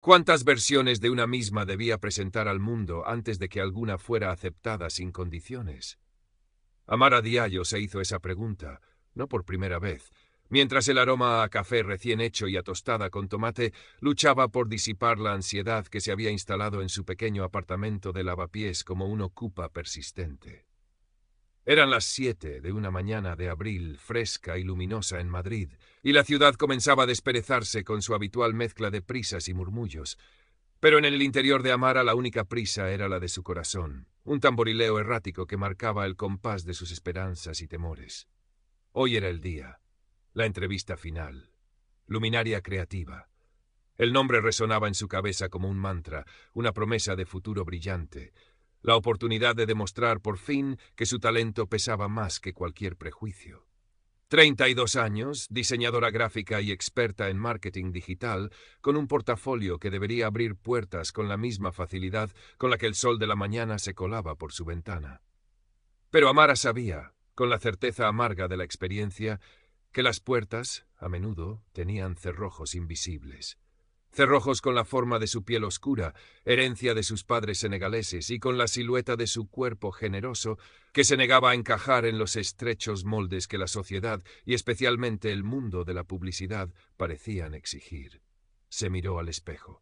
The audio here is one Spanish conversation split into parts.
¿Cuántas versiones de una misma debía presentar al mundo antes de que alguna fuera aceptada sin condiciones? Amara Diallo se hizo esa pregunta, no por primera vez, mientras el aroma a café recién hecho y a tostada con tomate luchaba por disipar la ansiedad que se había instalado en su pequeño apartamento de lavapiés como un ocupa persistente. Eran las 7 de una mañana de abril fresca y luminosa en Madrid, y la ciudad comenzaba a desperezarse con su habitual mezcla de prisas y murmullos. Pero en el interior de Amara la única prisa era la de su corazón, un tamborileo errático que marcaba el compás de sus esperanzas y temores. Hoy era el día, la entrevista final, luminaria creativa. El nombre resonaba en su cabeza como un mantra, una promesa de futuro brillante, la oportunidad de demostrar por fin que su talento pesaba más que cualquier prejuicio. 32 años, diseñadora gráfica y experta en marketing digital, con un portafolio que debería abrir puertas con la misma facilidad con la que el sol de la mañana se colaba por su ventana. Pero Amara sabía, con la certeza amarga de la experiencia, que las puertas, a menudo, tenían cerrojos invisibles. Cerrojos con la forma de su piel oscura, herencia de sus padres senegaleses, y con la silueta de su cuerpo generoso, que se negaba a encajar en los estrechos moldes que la sociedad, y especialmente el mundo de la publicidad, parecían exigir. Se miró al espejo.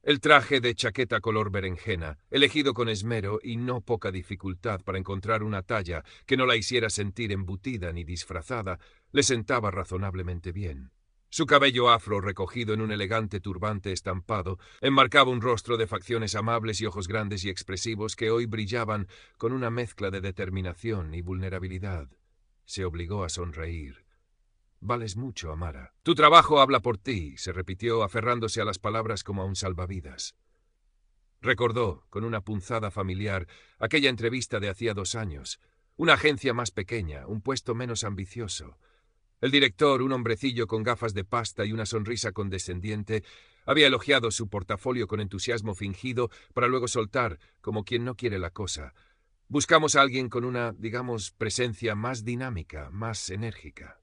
El traje de chaqueta color berenjena, elegido con esmero y no poca dificultad para encontrar una talla que no la hiciera sentir embutida ni disfrazada, le sentaba razonablemente bien. Su cabello afro recogido en un elegante turbante estampado enmarcaba un rostro de facciones amables y ojos grandes y expresivos que hoy brillaban con una mezcla de determinación y vulnerabilidad. Se obligó a sonreír. Vales mucho, Amara. Tu trabajo habla por ti, se repitió, aferrándose a las palabras como a un salvavidas. Recordó, con una punzada familiar, aquella entrevista de hacía 2 años. Una agencia más pequeña, un puesto menos ambicioso. El director, un hombrecillo con gafas de pasta y una sonrisa condescendiente, había elogiado su portafolio con entusiasmo fingido para luego soltar, como quien no quiere la cosa. Buscamos a alguien con una, digamos, presencia más dinámica, más enérgica.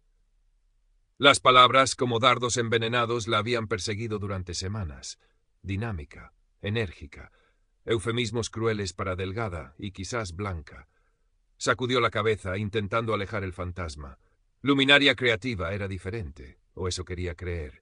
Las palabras, como dardos envenenados, la habían perseguido durante semanas. Dinámica, enérgica, eufemismos crueles para delgada y quizás blanca. Sacudió la cabeza, intentando alejar el fantasma. Luminaria creativa era diferente, o eso quería creer.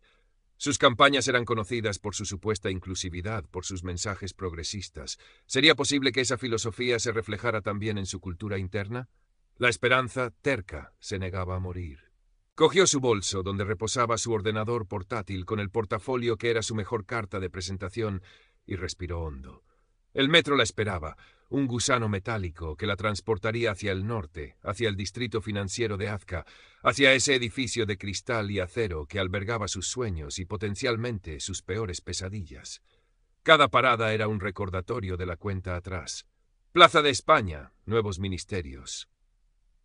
Sus campañas eran conocidas por su supuesta inclusividad, por sus mensajes progresistas. ¿Sería posible que esa filosofía se reflejara también en su cultura interna? La esperanza, terca, se negaba a morir. Cogió su bolso, donde reposaba su ordenador portátil con el portafolio que era su mejor carta de presentación, y respiró hondo. El metro la esperaba, un gusano metálico que la transportaría hacia el norte, hacia el distrito financiero de Azca, hacia ese edificio de cristal y acero que albergaba sus sueños y potencialmente sus peores pesadillas. Cada parada era un recordatorio de la cuenta atrás. Plaza de España, nuevos ministerios.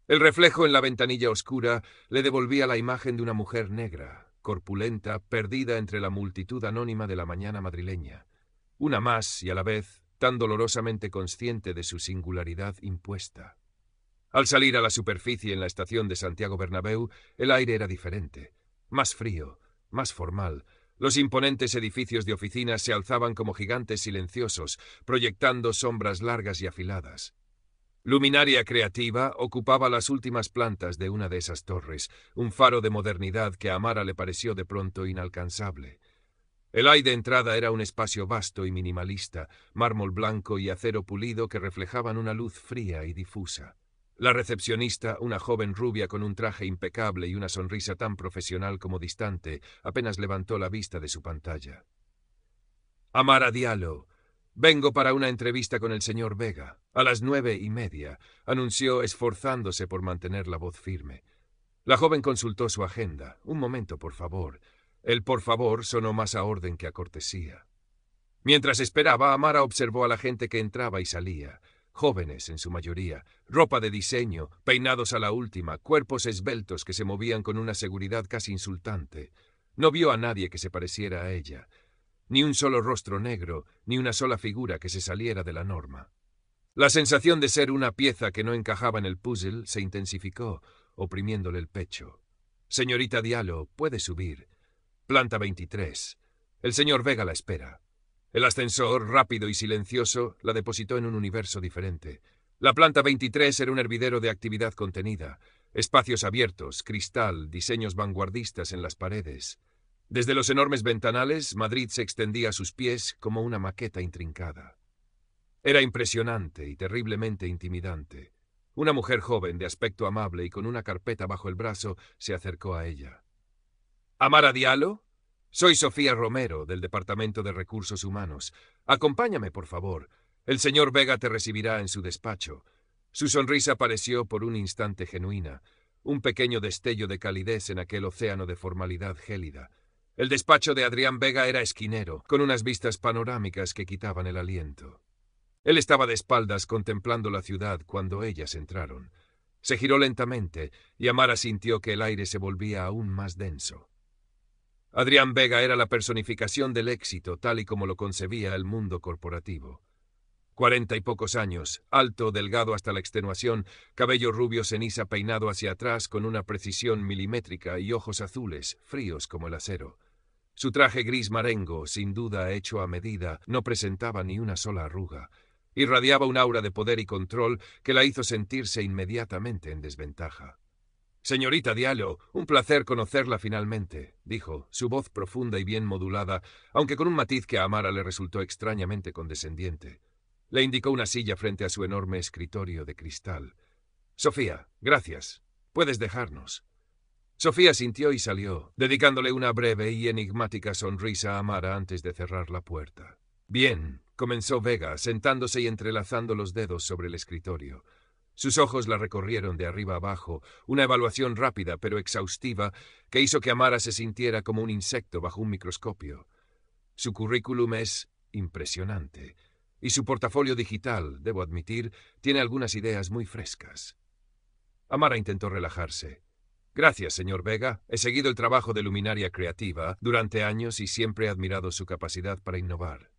El reflejo en la ventanilla oscura le devolvía la imagen de una mujer negra, corpulenta, perdida entre la multitud anónima de la mañana madrileña. Una más y a la vez tan dolorosamente consciente de su singularidad impuesta. Al salir a la superficie en la estación de Santiago Bernabéu, el aire era diferente, más frío, más formal. Los imponentes edificios de oficinas se alzaban como gigantes silenciosos, proyectando sombras largas y afiladas. Luminaria creativa ocupaba las últimas plantas de una de esas torres, un faro de modernidad que a Amara le pareció de pronto inalcanzable. El hall de entrada era un espacio vasto y minimalista, mármol blanco y acero pulido que reflejaban una luz fría y difusa. La recepcionista, una joven rubia con un traje impecable y una sonrisa tan profesional como distante, apenas levantó la vista de su pantalla. Amara Diallo. Vengo para una entrevista con el señor Vega. A las 9:30, anunció esforzándose por mantener la voz firme. La joven consultó su agenda. Un momento, por favor. El por favor sonó más a orden que a cortesía. Mientras esperaba, Amara observó a la gente que entraba y salía. Jóvenes, en su mayoría, ropa de diseño, peinados a la última, cuerpos esbeltos que se movían con una seguridad casi insultante. No vio a nadie que se pareciera a ella. Ni un solo rostro negro, ni una sola figura que se saliera de la norma. La sensación de ser una pieza que no encajaba en el puzzle se intensificó, oprimiéndole el pecho. Señorita Diallo, puede subir. Planta 23. El señor Vega la espera. El ascensor, rápido y silencioso, la depositó en un universo diferente. La planta 23 era un hervidero de actividad contenida. Espacios abiertos, cristal, diseños vanguardistas en las paredes. Desde los enormes ventanales, Madrid se extendía a sus pies como una maqueta intrincada. Era impresionante y terriblemente intimidante. Una mujer joven, de aspecto amable y con una carpeta bajo el brazo, se acercó a ella. ¿Amara Diallo? Soy Sofía Romero, del Departamento de Recursos Humanos. Acompáñame, por favor. El señor Vega te recibirá en su despacho. Su sonrisa pareció por un instante genuina, un pequeño destello de calidez en aquel océano de formalidad gélida. El despacho de Adrián Vega era esquinero, con unas vistas panorámicas que quitaban el aliento. Él estaba de espaldas contemplando la ciudad cuando ellas entraron. Se giró lentamente y Amara sintió que el aire se volvía aún más denso. Adrián Vega era la personificación del éxito tal y como lo concebía el mundo corporativo. 40 y pocos años, alto, delgado hasta la extenuación, cabello rubio ceniza peinado hacia atrás con una precisión milimétrica y ojos azules, fríos como el acero. Su traje gris marengo, sin duda hecho a medida, no presentaba ni una sola arruga. Irradiaba un aura de poder y control que la hizo sentirse inmediatamente en desventaja. «Señorita Diallo, un placer conocerla finalmente», dijo, su voz profunda y bien modulada, aunque con un matiz que a Amara le resultó extrañamente condescendiente. Le indicó una silla frente a su enorme escritorio de cristal. «Sofía, gracias. Puedes dejarnos». Sofía sintió y salió, dedicándole una breve y enigmática sonrisa a Amara antes de cerrar la puerta. «Bien», comenzó Vega, sentándose y entrelazando los dedos sobre el escritorio. Sus ojos la recorrieron de arriba abajo, una evaluación rápida pero exhaustiva que hizo que Amara se sintiera como un insecto bajo un microscopio. Su currículum es impresionante, y su portafolio digital, debo admitir, tiene algunas ideas muy frescas. Amara intentó relajarse. «Gracias, señor Vega. He seguido el trabajo de luminaria creativa durante años y siempre he admirado su capacidad para innovar».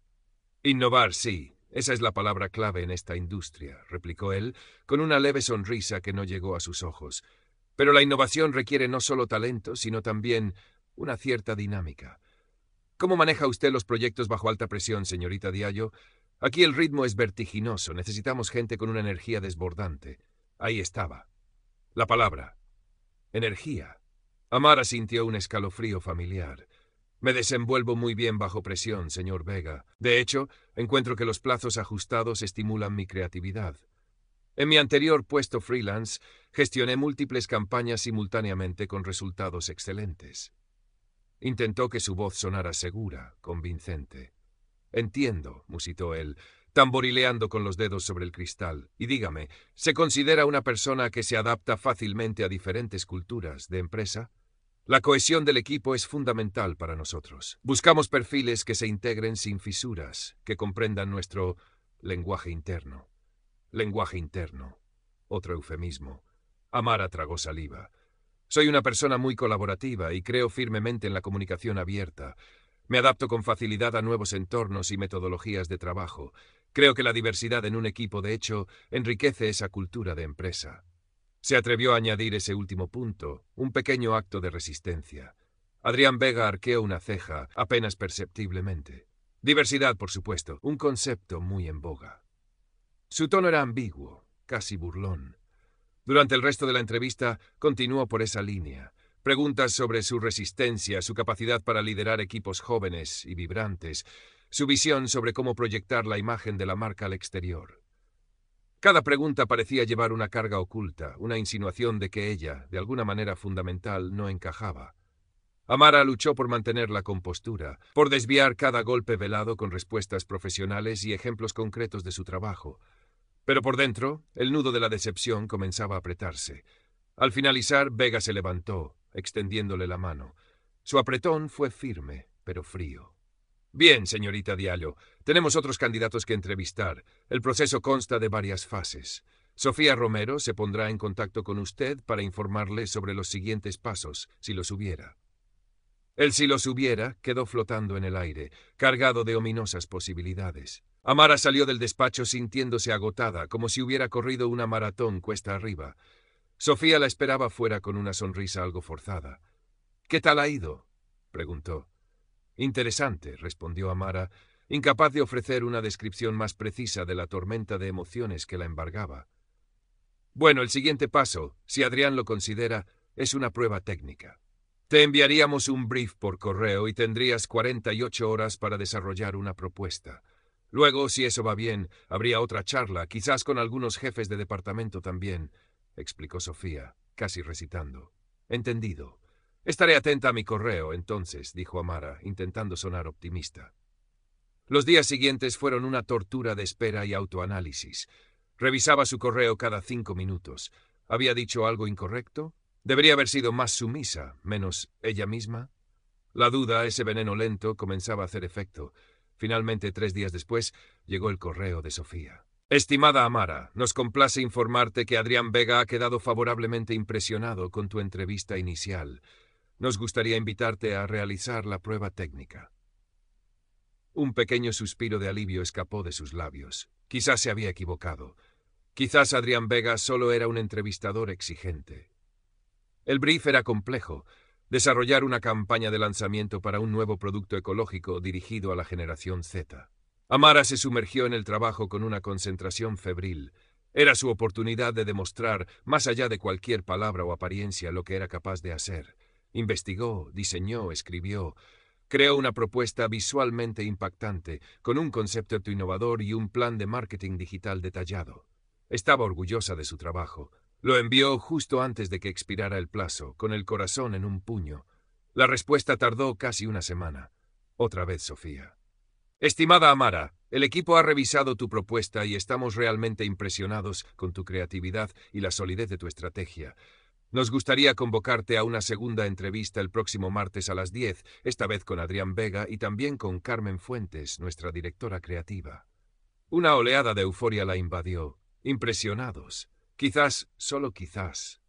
«Innovar, sí. Esa es la palabra clave en esta industria», replicó él, con una leve sonrisa que no llegó a sus ojos. «Pero la innovación requiere no solo talento, sino también una cierta dinámica. ¿Cómo maneja usted los proyectos bajo alta presión, señorita Diallo? Aquí el ritmo es vertiginoso. Necesitamos gente con una energía desbordante». Ahí estaba. La palabra. Energía. Amara sintió un escalofrío familiar. «Me desenvuelvo muy bien bajo presión, señor Vega. De hecho, encuentro que los plazos ajustados estimulan mi creatividad. En mi anterior puesto freelance, gestioné múltiples campañas simultáneamente con resultados excelentes». Intentó que su voz sonara segura, convincente. «Entiendo», musitó él, tamborileando con los dedos sobre el cristal. «Y dígame, ¿se considera una persona que se adapta fácilmente a diferentes culturas de empresa?» La cohesión del equipo es fundamental para nosotros. Buscamos perfiles que se integren sin fisuras, que comprendan nuestro lenguaje interno. Lenguaje interno. Otro eufemismo. Amara tragó saliva. Soy una persona muy colaborativa y creo firmemente en la comunicación abierta. Me adapto con facilidad a nuevos entornos y metodologías de trabajo. Creo que la diversidad en un equipo, de hecho, enriquece esa cultura de empresa. Se atrevió a añadir ese último punto, un pequeño acto de resistencia. Adrián Vega arqueó una ceja, apenas perceptiblemente. Diversidad, por supuesto, un concepto muy en boga. Su tono era ambiguo, casi burlón. Durante el resto de la entrevista continuó por esa línea. Preguntas sobre su resistencia, su capacidad para liderar equipos jóvenes y vibrantes, su visión sobre cómo proyectar la imagen de la marca al exterior. Cada pregunta parecía llevar una carga oculta, una insinuación de que ella, de alguna manera fundamental, no encajaba. Amara luchó por mantener la compostura, por desviar cada golpe velado con respuestas profesionales y ejemplos concretos de su trabajo. Pero por dentro, el nudo de la decepción comenzaba a apretarse. Al finalizar, Vega se levantó, extendiéndole la mano. Su apretón fue firme, pero frío. «Bien, señorita Diallo, tenemos otros candidatos que entrevistar. El proceso consta de varias fases. Sofía Romero se pondrá en contacto con usted para informarle sobre los siguientes pasos, si los hubiera». El «si los hubiera» quedó flotando en el aire, cargado de ominosas posibilidades. Amara salió del despacho sintiéndose agotada, como si hubiera corrido una maratón cuesta arriba. Sofía la esperaba fuera con una sonrisa algo forzada. «¿Qué tal ha ido?», preguntó. «Interesante», respondió Amara, incapaz de ofrecer una descripción más precisa de la tormenta de emociones que la embargaba. Bueno, el siguiente paso, si Adrián lo considera, es una prueba técnica. Te enviaríamos un brief por correo y tendrías 48 horas para desarrollar una propuesta. Luego, si eso va bien, habría otra charla, quizás con algunos jefes de departamento también, explicó Sofía, casi recitando. Entendido. Estaré atenta a mi correo, entonces, dijo Amara, intentando sonar optimista. Los días siguientes fueron una tortura de espera y autoanálisis. Revisaba su correo cada 5 minutos. ¿Había dicho algo incorrecto? ¿Debería haber sido más sumisa, menos ella misma? La duda, ese veneno lento, comenzaba a hacer efecto. Finalmente, 3 días después, llegó el correo de Sofía. Estimada Amara, nos complace informarte que Adrián Vega ha quedado favorablemente impresionado con tu entrevista inicial. Nos gustaría invitarte a realizar la prueba técnica. Un pequeño suspiro de alivio escapó de sus labios. Quizás se había equivocado. Quizás Adrián Vega solo era un entrevistador exigente. El brief era complejo. Desarrollar una campaña de lanzamiento para un nuevo producto ecológico dirigido a la generación Z. Amara se sumergió en el trabajo con una concentración febril. Era su oportunidad de demostrar, más allá de cualquier palabra o apariencia, lo que era capaz de hacer. Investigó, diseñó, escribió. Creó una propuesta visualmente impactante, con un concepto innovador y un plan de marketing digital detallado. Estaba orgullosa de su trabajo. Lo envió justo antes de que expirara el plazo, con el corazón en un puño. La respuesta tardó casi una semana. Otra vez Sofía. Estimada Amara, el equipo ha revisado tu propuesta y estamos realmente impresionados con tu creatividad y la solidez de tu estrategia. Nos gustaría convocarte a una segunda entrevista el próximo martes a las 10, esta vez con Adrián Vega y también con Carmen Fuentes, nuestra directora creativa. Una oleada de euforia la invadió. Impresionados. Quizás, solo quizás.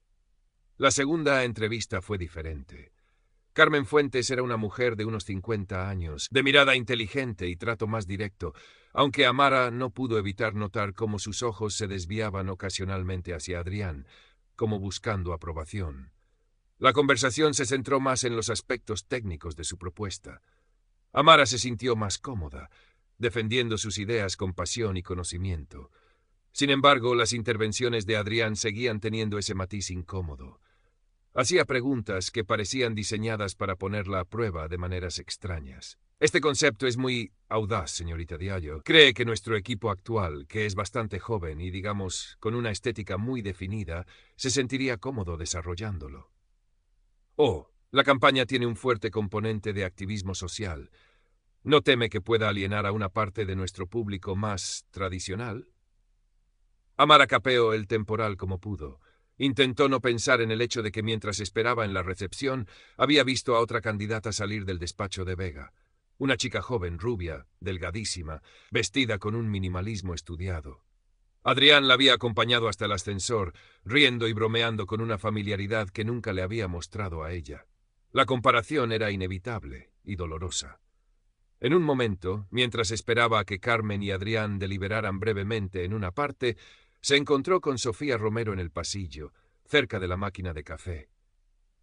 La segunda entrevista fue diferente. Carmen Fuentes era una mujer de unos 50 años, de mirada inteligente y trato más directo, aunque Amara no pudo evitar notar cómo sus ojos se desviaban ocasionalmente hacia Adrián, como buscando aprobación. La conversación se centró más en los aspectos técnicos de su propuesta. Amara se sintió más cómoda, defendiendo sus ideas con pasión y conocimiento. Sin embargo, las intervenciones de Adrián seguían teniendo ese matiz incómodo. Hacía preguntas que parecían diseñadas para ponerla a prueba de maneras extrañas. Este concepto es muy audaz, señorita Diallo. Cree que nuestro equipo actual, que es bastante joven y, digamos, con una estética muy definida, se sentiría cómodo desarrollándolo. Oh, la campaña tiene un fuerte componente de activismo social. ¿No teme que pueda alienar a una parte de nuestro público más tradicional? Amara capeó el temporal como pudo. Intentó no pensar en el hecho de que mientras esperaba en la recepción, había visto a otra candidata salir del despacho de Vega. Una chica joven, rubia, delgadísima, vestida con un minimalismo estudiado. Adrián la había acompañado hasta el ascensor, riendo y bromeando con una familiaridad que nunca le había mostrado a ella. La comparación era inevitable y dolorosa. En un momento, mientras esperaba a que Carmen y Adrián deliberaran brevemente en una parte, se encontró con Sofía Romero en el pasillo, cerca de la máquina de café.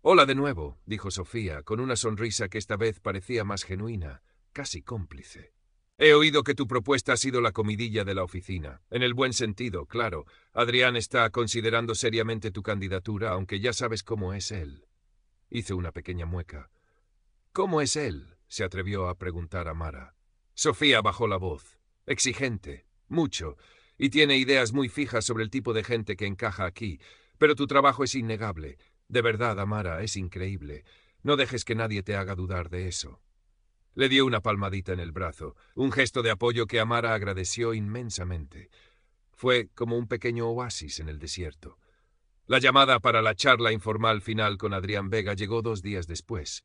«Hola de nuevo», dijo Sofía, con una sonrisa que esta vez parecía más genuina, casi cómplice. «He oído que tu propuesta ha sido la comidilla de la oficina. En el buen sentido, claro. Adrián está considerando seriamente tu candidatura, aunque ya sabes cómo es él». Hizo una pequeña mueca. «¿Cómo es él?», se atrevió a preguntar Amara. Sofía bajó la voz. «Exigente, mucho, y tiene ideas muy fijas sobre el tipo de gente que encaja aquí, pero tu trabajo es innegable. De verdad, Amara, es increíble. No dejes que nadie te haga dudar de eso». Le dio una palmadita en el brazo, un gesto de apoyo que Amara agradeció inmensamente. Fue como un pequeño oasis en el desierto. La llamada para la charla informal final con Adrián Vega llegó 2 días después.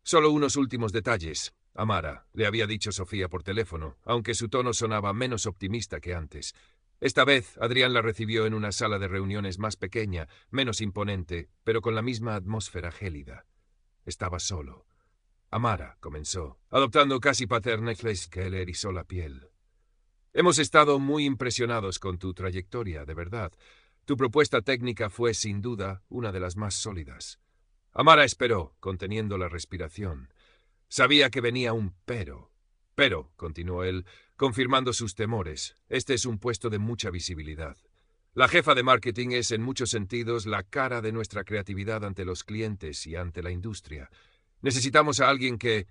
«Solo unos últimos detalles, Amara», le había dicho Sofía por teléfono, aunque su tono sonaba menos optimista que antes. Esta vez, Adrián la recibió en una sala de reuniones más pequeña, menos imponente, pero con la misma atmósfera gélida. Estaba solo. «Amara», comenzó, adoptando casi paternales que le erizó la piel. «Hemos estado muy impresionados con tu trayectoria, de verdad. Tu propuesta técnica fue, sin duda, una de las más sólidas». Amara esperó, conteniendo la respiración. Sabía que venía un pero. Pero, continuó él, confirmando sus temores, este es un puesto de mucha visibilidad. La jefa de marketing es, en muchos sentidos, la cara de nuestra creatividad ante los clientes y ante la industria. Necesitamos a alguien que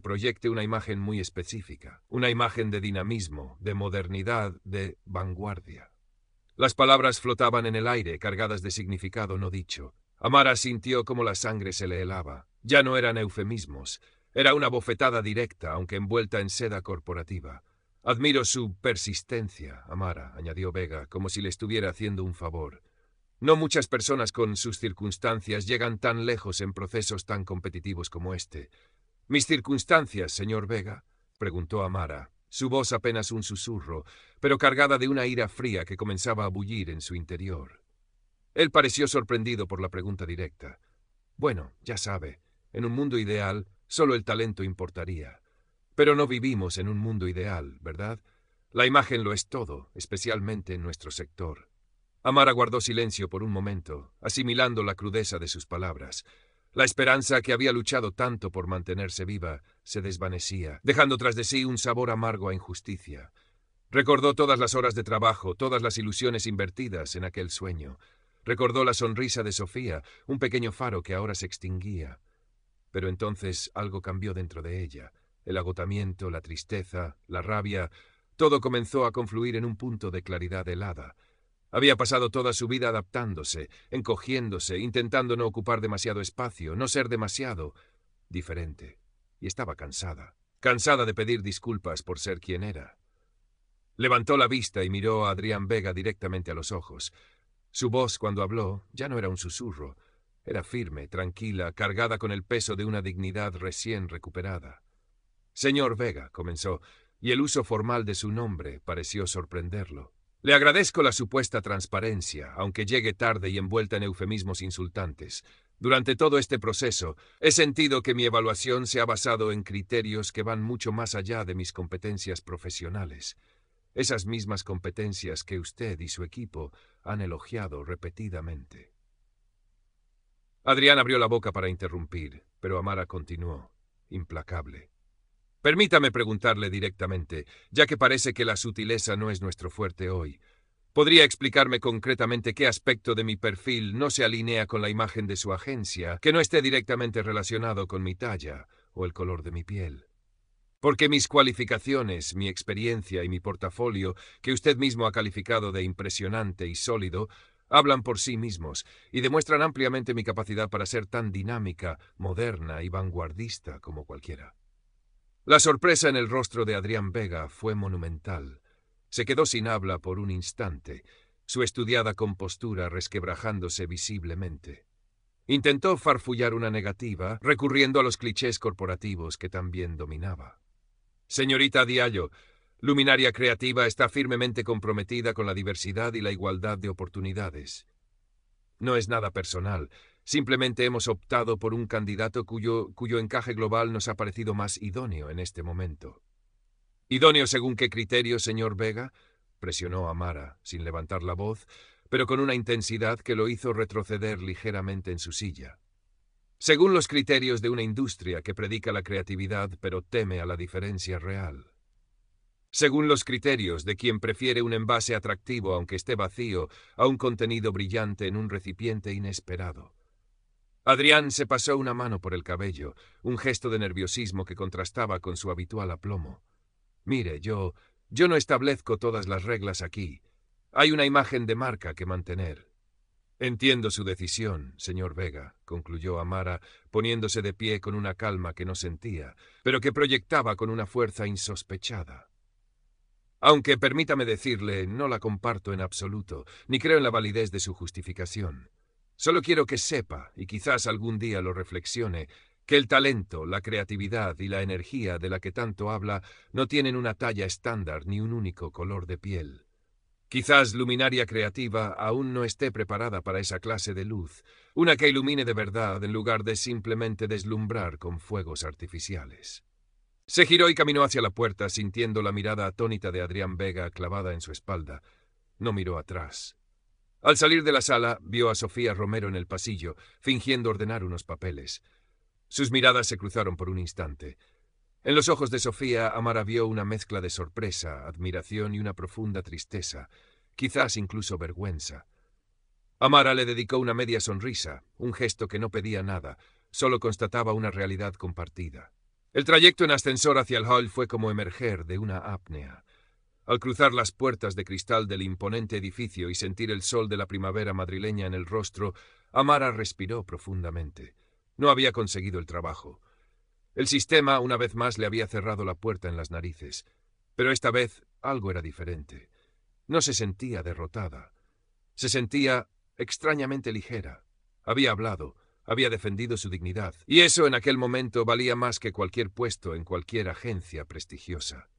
proyecte una imagen muy específica, una imagen de dinamismo, de modernidad, de vanguardia. Las palabras flotaban en el aire, cargadas de significado no dicho. Amara sintió cómo la sangre se le helaba. Ya no eran eufemismos. Era una bofetada directa, aunque envuelta en seda corporativa. Admiro su persistencia, Amara, añadió Vega, como si le estuviera haciendo un favor. No muchas personas con sus circunstancias llegan tan lejos en procesos tan competitivos como este. ¿Mis circunstancias, señor Vega?, preguntó Amara, su voz apenas un susurro, pero cargada de una ira fría que comenzaba a bullir en su interior. Él pareció sorprendido por la pregunta directa. Bueno, ya sabe, en un mundo ideal, solo el talento importaría. Pero no vivimos en un mundo ideal, ¿verdad? La imagen lo es todo, especialmente en nuestro sector. Amara guardó silencio por un momento, asimilando la crudeza de sus palabras. La esperanza que había luchado tanto por mantenerse viva se desvanecía, dejando tras de sí un sabor amargo a injusticia. Recordó todas las horas de trabajo, todas las ilusiones invertidas en aquel sueño. Recordó la sonrisa de Sofía, un pequeño faro que ahora se extinguía. Pero entonces algo cambió dentro de ella. El agotamiento, la tristeza, la rabia, todo comenzó a confluir en un punto de claridad helada. Había pasado toda su vida adaptándose, encogiéndose, intentando no ocupar demasiado espacio, no ser demasiado diferente. Y estaba cansada, cansada de pedir disculpas por ser quien era. Levantó la vista y miró a Adrián Vega directamente a los ojos. Su voz, cuando habló, ya no era un susurro. Era firme, tranquila, cargada con el peso de una dignidad recién recuperada. Señor Vega, comenzó, y el uso formal de su nombre pareció sorprenderlo. Le agradezco la supuesta transparencia, aunque llegue tarde y envuelta en eufemismos insultantes. Durante todo este proceso, he sentido que mi evaluación se ha basado en criterios que van mucho más allá de mis competencias profesionales. Esas mismas competencias que usted y su equipo han elogiado repetidamente. Adrián abrió la boca para interrumpir, pero Amara continuó, implacable. Permítame preguntarle directamente, ya que parece que la sutileza no es nuestro fuerte hoy. ¿Podría explicarme concretamente qué aspecto de mi perfil no se alinea con la imagen de su agencia, que no esté directamente relacionado con mi talla o el color de mi piel? Porque mis cualificaciones, mi experiencia y mi portafolio, que usted mismo ha calificado de impresionante y sólido, hablan por sí mismos y demuestran ampliamente mi capacidad para ser tan dinámica, moderna y vanguardista como cualquiera. La sorpresa en el rostro de Adrián Vega fue monumental. Se quedó sin habla por un instante, su estudiada compostura resquebrajándose visiblemente. Intentó farfullar una negativa, recurriendo a los clichés corporativos que también dominaba. Señorita Diallo, Luminaria Creativa está firmemente comprometida con la diversidad y la igualdad de oportunidades. No es nada personal. Simplemente hemos optado por un candidato cuyo encaje global nos ha parecido más idóneo en este momento. ¿Idóneo según qué criterio, señor Vega?, presionó Amara, sin levantar la voz, pero con una intensidad que lo hizo retroceder ligeramente en su silla. Según los criterios de una industria que predica la creatividad pero teme a la diferencia real. Según los criterios de quien prefiere un envase atractivo aunque esté vacío a un contenido brillante en un recipiente inesperado. Adrián se pasó una mano por el cabello, un gesto de nerviosismo que contrastaba con su habitual aplomo. Mire, yo no establezco todas las reglas aquí. Hay una imagen de marca que mantener. Entiendo su decisión, señor Vega, concluyó Amara, poniéndose de pie con una calma que no sentía, pero que proyectaba con una fuerza insospechada. Aunque, permítame decirle, no la comparto en absoluto, ni creo en la validez de su justificación. Solo quiero que sepa, y quizás algún día lo reflexione, que el talento, la creatividad y la energía de la que tanto habla no tienen una talla estándar ni un único color de piel. Quizás Luminaria Creativa aún no esté preparada para esa clase de luz, una que ilumine de verdad en lugar de simplemente deslumbrar con fuegos artificiales. Se giró y caminó hacia la puerta, sintiendo la mirada atónita de Adrián Vega clavada en su espalda. No miró atrás. Al salir de la sala, vio a Sofía Romero en el pasillo, fingiendo ordenar unos papeles. Sus miradas se cruzaron por un instante. En los ojos de Sofía, Amara vio una mezcla de sorpresa, admiración y una profunda tristeza, quizás incluso vergüenza. Amara le dedicó una media sonrisa, un gesto que no pedía nada, solo constataba una realidad compartida. El trayecto en ascensor hacia el hall fue como emerger de una apnea. Al cruzar las puertas de cristal del imponente edificio y sentir el sol de la primavera madrileña en el rostro, Amara respiró profundamente. No había conseguido el trabajo. El sistema, una vez más, le había cerrado la puerta en las narices. Pero esta vez algo era diferente. No se sentía derrotada. Se sentía extrañamente ligera. Había hablado, había defendido su dignidad, y eso en aquel momento valía más que cualquier puesto en cualquier agencia prestigiosa.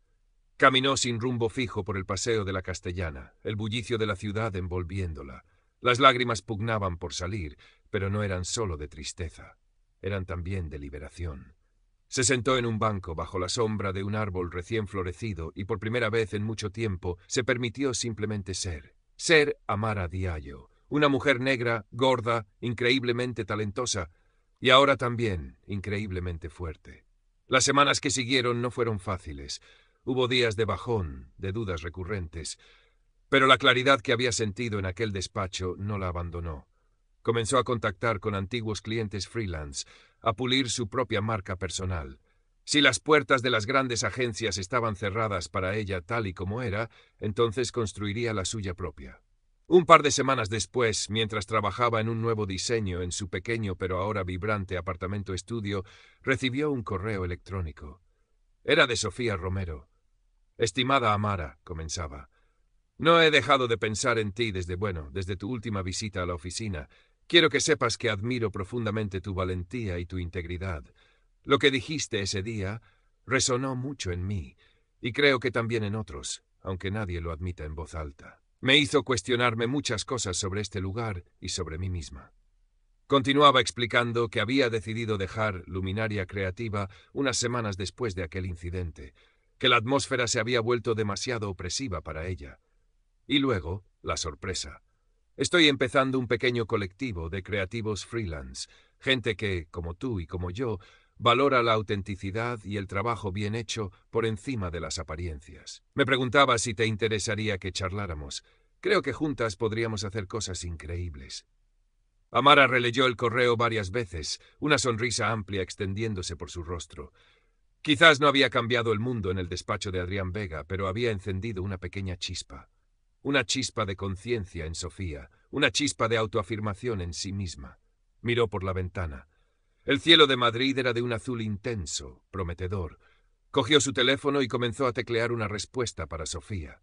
Caminó sin rumbo fijo por el paseo de la Castellana, el bullicio de la ciudad envolviéndola. Las lágrimas pugnaban por salir, pero no eran solo de tristeza, eran también de liberación. Se sentó en un banco bajo la sombra de un árbol recién florecido y por primera vez en mucho tiempo se permitió simplemente ser. Ser Amara Diallo, una mujer negra, gorda, increíblemente talentosa y ahora también increíblemente fuerte. Las semanas que siguieron no fueron fáciles. Hubo días de bajón, de dudas recurrentes, pero la claridad que había sentido en aquel despacho no la abandonó. Comenzó a contactar con antiguos clientes freelance, a pulir su propia marca personal. Si las puertas de las grandes agencias estaban cerradas para ella tal y como era, entonces construiría la suya propia. Un par de semanas después, mientras trabajaba en un nuevo diseño en su pequeño pero ahora vibrante apartamento estudio, recibió un correo electrónico. Era de Sofía Romero. «Estimada Amara», comenzaba, «no he dejado de pensar en ti desde tu última visita a la oficina. Quiero que sepas que admiro profundamente tu valentía y tu integridad. Lo que dijiste ese día resonó mucho en mí, y creo que también en otros, aunque nadie lo admita en voz alta. Me hizo cuestionarme muchas cosas sobre este lugar y sobre mí misma». Continuaba explicando que había decidido dejar Luminaria Creativa unas semanas después de aquel incidente, que la atmósfera se había vuelto demasiado opresiva para ella. Y luego, la sorpresa. Estoy empezando un pequeño colectivo de creativos freelance, gente que, como tú y como yo, valora la autenticidad y el trabajo bien hecho por encima de las apariencias. Me preguntaba si te interesaría que charláramos. Creo que juntas podríamos hacer cosas increíbles. Amara releyó el correo varias veces, una sonrisa amplia extendiéndose por su rostro. Quizás no había cambiado el mundo en el despacho de Adrián Vega, pero había encendido una pequeña chispa. Una chispa de conciencia en Sofía, una chispa de autoafirmación en sí misma. Miró por la ventana. El cielo de Madrid era de un azul intenso, prometedor. Cogió su teléfono y comenzó a teclear una respuesta para Sofía.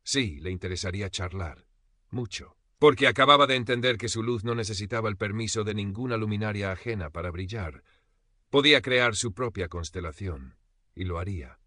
Sí, le interesaría charlar. Mucho. Porque acababa de entender que su luz no necesitaba el permiso de ninguna luminaria ajena para brillar. Podía crear su propia constelación, y lo haría.